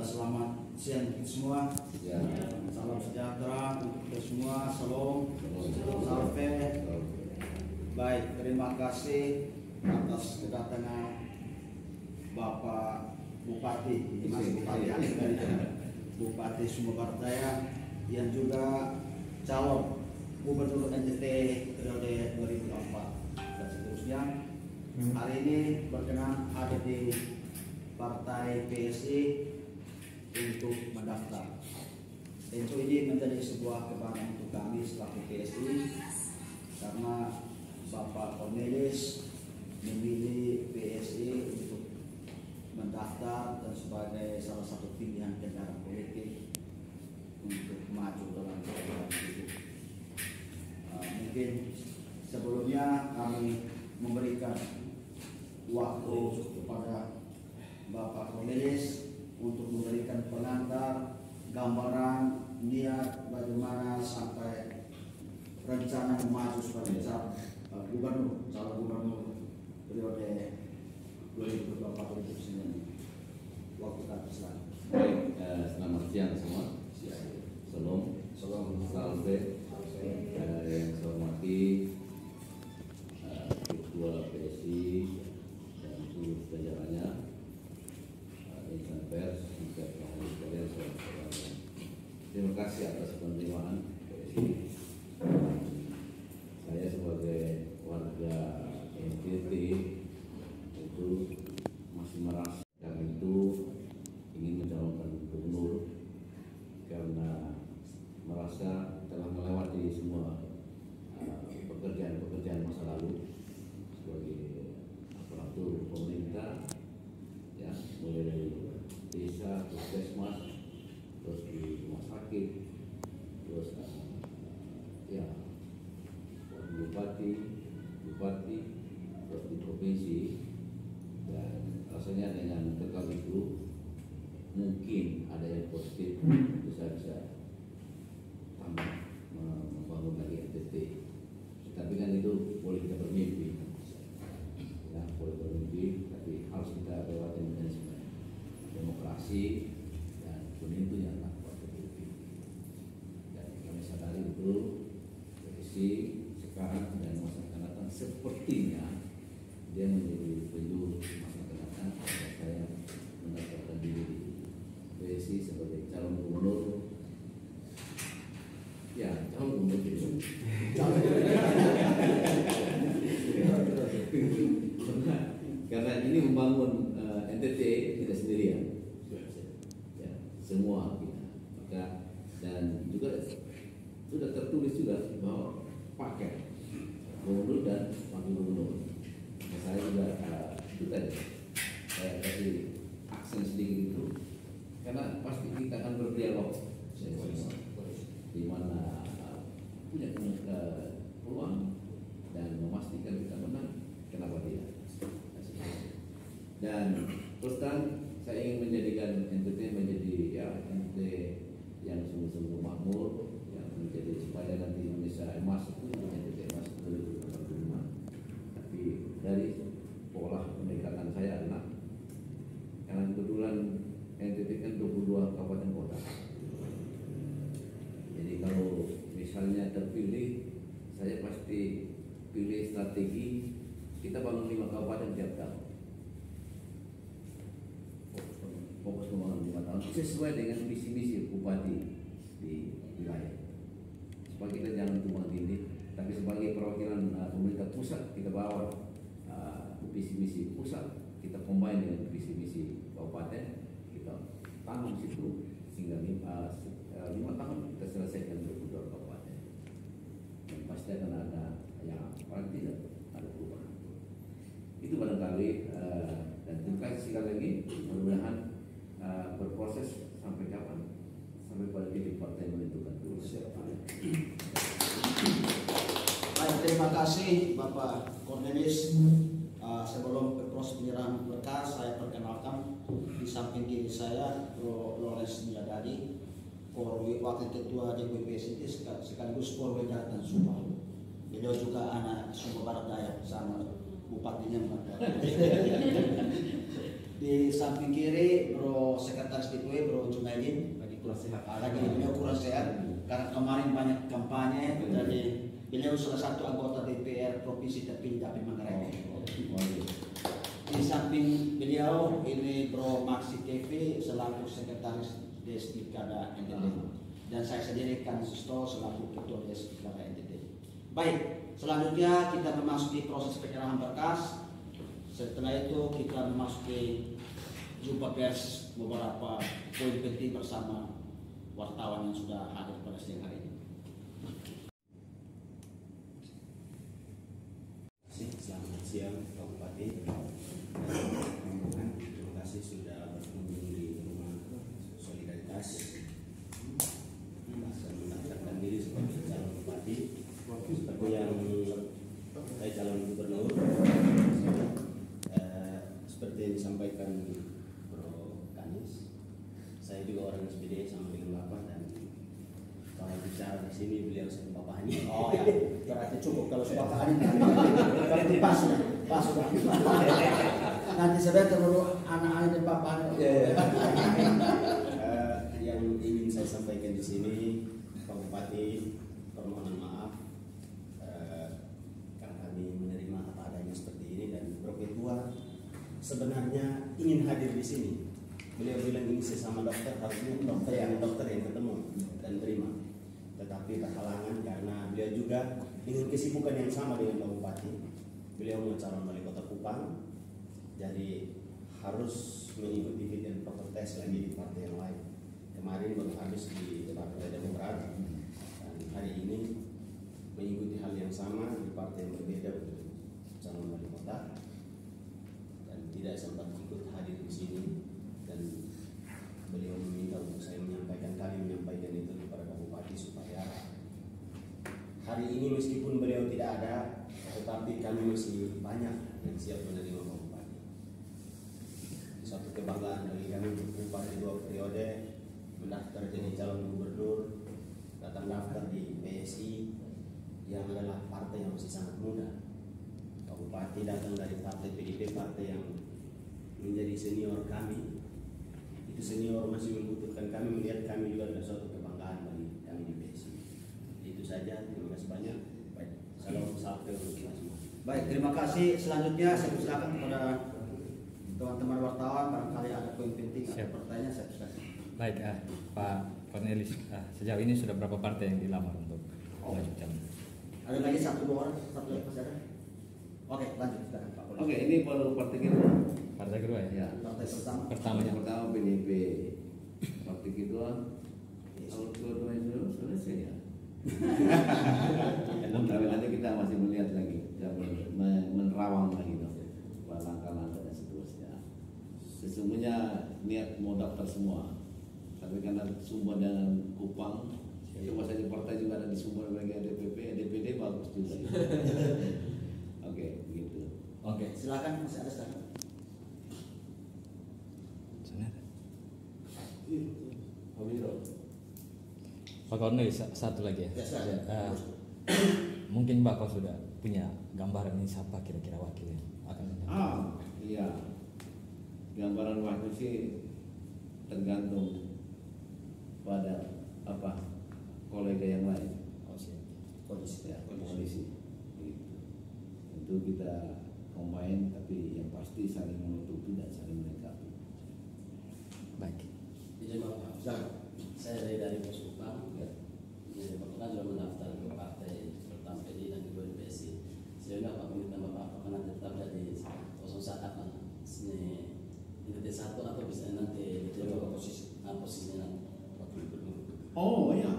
Selamat siang kita semua. Ya. Salam sejahtera untuk kita semua. Salam. Salve. Baik, terima kasih atas kedatangan Bapak Bupati, Bupati Sumber Daya yang juga calon Gubernur NTT periode 2004 dan seterusnya. Hari ini berkenan ada di Partai PSI untuk mendaftar. Tentu ini menjadi sebuah kebanggaan untuk kami selaku PSI karena Bapak Cornelis memilih PSI untuk mendaftar dan sebagai salah satu pilihan kendaraan politik untuk maju dalam program hidup. Mungkin sebelumnya kami memberikan waktu kepada Bapak Cornelis untuk memberikan pengantar gambaran niat bagaimana sampai rencana maju sebagai calon gubernur periode 2024-2029. Waktu kami silakan. Baik, selamat siang semua. Salam, salve. Yang saya hormati Ketua PSI dan seluruh jajarannya, insan pers, juga penghuni sekalian, saudara-saudara. Terima kasih atas penerimaan PSI. Saya sebagai warga NTT itu masih merasa kami itu ingin mencalonkan gubernur karena merasa telah melewati semua pekerjaan masa lalu sebagai aparatur pemerintah, ya, mulai dari desa, puskesmas, terus di rumah sakit, terus ya bupati, terus di provinsi, dan rasanya dengan bekal itu mungkin ada yang positif bisa tambah membangun lagi NTT. Tapi kan itu boleh kita bermimpi, ya, boleh bermimpi, tapi harus kita lewati mekanisme demokrasi dan pemimpin yang partai politik. Dan kami sadari betul kondisi sekarang dan masa akan datang sepertinya dia menjadi penjuru masa akan datang. Saya mendaftarkan diri di PSI sebagai calon gubernur. Ya, calon gubernur itu. Karena ini membangun NTT tidak sendirian, ya, semua kita. Maka dan juga sudah tertulis juga bahwa paket gubernur dan wakil gubernur. Nah, saya juga itu tadi saya kasih aksen sedikit itu karena pasti kita akan berdialog di mana punya peluang dan memastikan kita menang. Kenapa tidak? Dan terus terang saya ingin menjadikan NTT menjadi ya NTT yang sungguh-sungguh makmur, yang menjadi supaya nanti Indonesia emas itu NTT emas 2045. Tapi dari pola pendekatan saya adalah karena kebetulan NTT kan 22 kabupaten kota. Jadi kalau misalnya terpilih, saya pasti pilih strategi kita bangun 5 kabupaten tiap tahun. Fokus pembangunan 5 tahun sesuai dengan visi-misi bupati di wilayah. Supaya kita jangan tumpang tindih, tapi sebagai perwakilan pemerintah pusat kita bawa visi-misi pusat, kita combine dengan visi-misi kabupaten, kita tanam situ sehingga 5 tahun kita selesaikan 22 kabupaten. Dan pasti akan ada yang paling tidak ada perubahan. Itu barangkali dan terima kasih sekali lagi. Mudah-mudahan berproses sampai kapan? Sampai pada titik partai menentukan terus. Baik, terima kasih Bapak Cornelis. Sebelum proses penyerahan berkas, saya perkenalkan di samping kiri saya Lawrence Miladadi, Wakil Ketua DPP PSI sekaligus Porweda dan Subah. Beliau juga anak Sumber Barat Daya sama bupatinya. Di samping kiri Bro Sekretaris DPW Bro Junaidin Lagi kurang sehat. lagi beliau kurang sehat karena kemarin banyak kampanye, jadi beliau salah satu anggota DPR Provinsi terpilih dari Manggarai. Di samping beliau ini Bro Maxi TV selaku Sekretaris Deskikada NTT dan saya sendiri Kang Sisto selaku Ketua Deskikada NTT. Baik, selanjutnya kita memasuki proses penyerahan berkas. Setelah itu kita memasuki jumpa pers beberapa poin penting bersama wartawan yang sudah hadir pada siang hari ini. Selamat siang Pak Bupati. Terima kasih sudah berkunjung di rumah Solidaritas. Saya mendaftarkan diri sebagai calon bupati. Seperti yang saya calon gubernur. Seperti yang disampaikan Bro Kanis, saya juga orang SPD sama dengan Bapak, dan kalau bicara di sini beliau sama bapaknya. Oh ya, berarti cukup kalau sudah hari ini. Berarti pas sudah, pas sudah. Nanti saya terlalu anak-anak dan bapaknya. Yang ingin saya sampaikan di sini, Pak Bupati, permohonan maaf karena kami menerima apa adanya seperti ini, dan Bro Ketua sebenarnya ingin hadir di sini. Beliau bilang ini sesama dokter, harusnya dokter yang ketemu dan terima. Tetapi berhalangan karena beliau juga dengan kesibukan yang sama dengan Pak Bupati. Beliau mau calon wali kota Kupang, jadi harus mengikuti fit and proper test lagi di partai yang lain. Kemarin baru habis di Partai Demokrat, dan hari ini mengikuti hal yang sama di partai yang berbeda untuk calon wali kota, dan tidak sempat ikut hadir di sini. Dan beliau meminta untuk saya menyampaikan, kami menyampaikan itu kepada Pak Bupati supaya hari ini meskipun beliau tidak ada, tetapi kami masih banyak yang siap menerima Pak Bupati. Satu kebanggaan bagi kami Bupati 2 periode mendaftar jadi calon gubernur, datang daftar di PSI yang adalah partai yang masih sangat muda. Pak Bupati datang dari partai PDIP, partai yang menjadi senior kami. Itu senior masih membutuhkan kami, melihat kami juga ada suatu kebanggaan bagi kami di PSI. Itu saja, terima kasih banyak. Baik, salam satu untuk kita semua. Baik, terima kasih. Selanjutnya saya persilakan kepada teman-teman wartawan, barangkali ada poin penting atau pertanyaan, saya persilakan. Baik, Pak Cornelis, sejauh ini sudah berapa partai yang dilamar untuk maju calon? Ada lagi 1-2 orang, satu lagi masih ada? Oke, lanjut silakan Pak Polisi. Oke, ini baru partai kedua. Partai kedua ya? Ya. Partai pertama. Pertamanya. Pertama PDIP, partai kedua. Kalau kedua itu selesai ya. Tapi nanti kita masih melihat lagi, menerawang lagi langkah-langkah dan seterusnya. Sesungguhnya niat mau daftar semua, tapi karena Sumber dan Kupang, coba saja partai juga ada di Sumber bagian DPP, DPD bagus juga. Oke, begitu. Oke, silakan masih ada sekarang. Pak Cornelis, satu lagi ya. Ya, silakan. Mungkin Bapak sudah punya gambaran ini siapa kira-kira wakil yang akan datang? Iya. Gambaran waktu sih tergantung pada kolega yang lain. Polisi. Ya, polisi. Gitu. Tentu kita combine, tapi yang pasti saling menutupi dan saling melengkapi. Baik. Jadi Bapak, saya dari Pos Kupang. Jadi Bapak kan sudah mendaftar ke partai pertama PDI dan kedua di PSI. Sehingga Bapak minta Bapak apakah nanti tetap jadi 01 di satu atau bisa nanti Coba posisinya nanti wakil gubernur. Oh iya,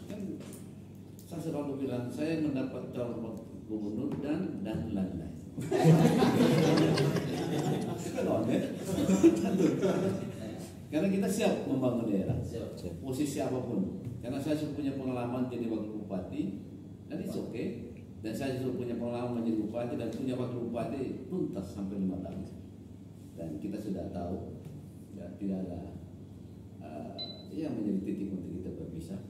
kan saya selalu bilang saya mendapat calon gubernur dan lain-lain. Karena kita siap membangun daerah, Siap. posisi apapun. Karena saya sudah punya pengalaman jadi wakil bupati, dan itu oke. Dan saya sudah punya pengalaman menjadi bupati dan punya wakil bupati tuntas sampai 5 tahun. Dan kita sudah tahu, ya, tidak ada yang menjadi titik untuk kita berpisah.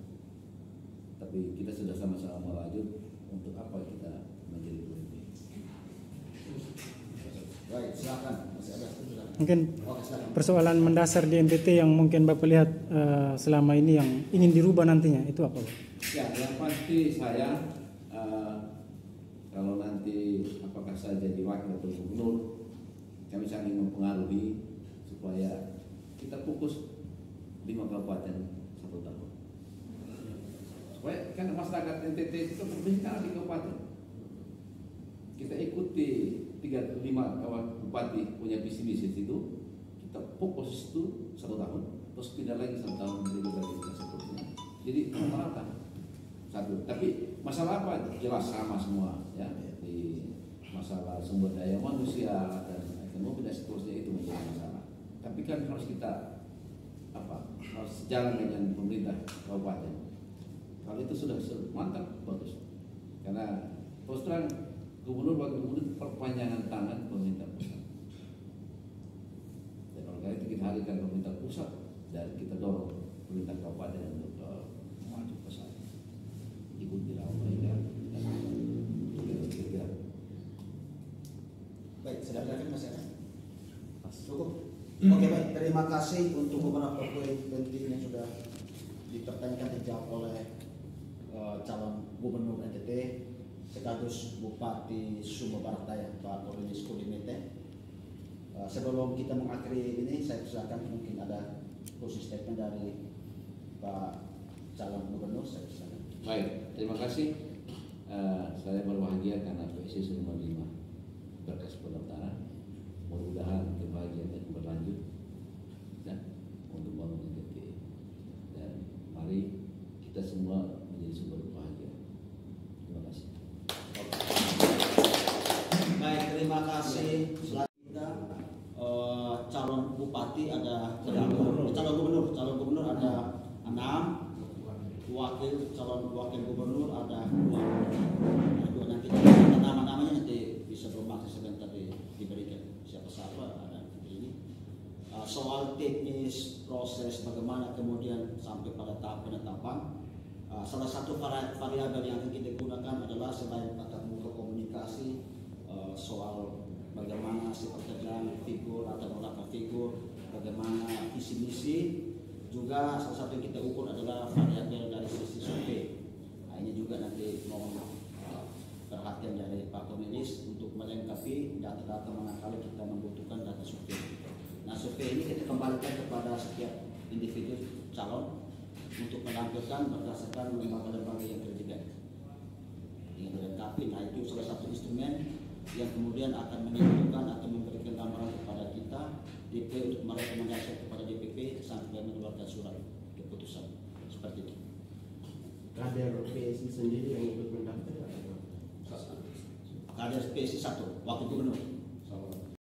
Tapi kita sudah sama-sama melaju untuk apa kita menjadi pemimpin. Baik, silakan. Masih ada silakan. Mungkin Oke, silakan. persoalan mendasar di NTT yang mungkin Bapak lihat selama ini yang ingin dirubah nantinya itu apa, Pak? Ya, yang pasti saya kalau nanti apakah saya jadi wakil atau gubernur, kami saling mempengaruhi supaya kita fokus 5 kabupaten 1 tahun. Supaya kan masyarakat NTT itu berbicara di kabupaten. Kita ikuti 5 bupati punya visi misi itu, kita fokus itu 1 tahun, terus pindah lagi 1 tahun berikutnya dan seterusnya. Jadi rata-rata satu. Tapi masalah apa? Jelas sama semua ya. Di masalah sumber daya manusia dan ekonomi dan seterusnya itu menjadi masalah. Tapi kan harus kita harus sejalan dengan pemerintah kabupaten. Kalau itu sudah mantap, bagus. Karena terus terang gubernur wakil gubernur perpanjangan tangan pemerintah pusat. Dan oleh itu kita hadirkan pemerintah pusat dan kita dorong pemerintah kabupaten untuk maju ke sana. Ikuti mereka dan kira-kira. Baik, silakan Mas Eka. Cukup. Oke, baik. Terima kasih untuk beberapa poin penting yang sudah dipertanyakan dijawab oleh calon gubernur NTT sekaligus Bupati Sumba Barat Daya Pak Cornelis Kudimete. Sebelum kita mengakhiri ini, saya persilakan mungkin ada closing statement dari Pak calon gubernur. Saya persilakan. Baik, terima kasih. Saya berbahagia karena PSI sudah menerima berkas pendaftaran. Mudah-mudahan kebahagiaan itu berlanjut dan untuk bangun NTT. Dan mari kita semua menjadi sumber bahagia. Terima kasih. Baik, terima kasih. Selanjutnya calon bupati ada calon gubernur ada 6, calon wakil gubernur ada 2. Nanti nama-namanya nanti bisa bermaksud sebentar diberikan siapa ada ini. Soal teknis proses bagaimana kemudian sampai pada tahap penetapan. Salah satu variabel yang akan kita gunakan adalah selain tatap muka komunikasi, soal bagaimana sifat kerjaan figur atau beberapa figur, bagaimana visi misi, juga salah satu yang kita ukur adalah variabel dari sisi survei. Nah, ini juga nanti mohon perhatian dari Pak Cornelis untuk melengkapi data-data manakala kita membutuhkan data survei. Nah, survei ini kita kembalikan kepada setiap individu calon untuk menampilkan berdasarkan lembaga-lembaga yang terlibat. Yang dilengkapi, nah itu salah satu instrumen yang kemudian akan menentukan atau memberikan gambaran kepada kita DP untuk merekomendasikan kepada DPP sampai mengeluarkan surat keputusan seperti itu. Kader PSI sendiri yang ikut mendaftar atau Kader PSI 1, wakil gubernur.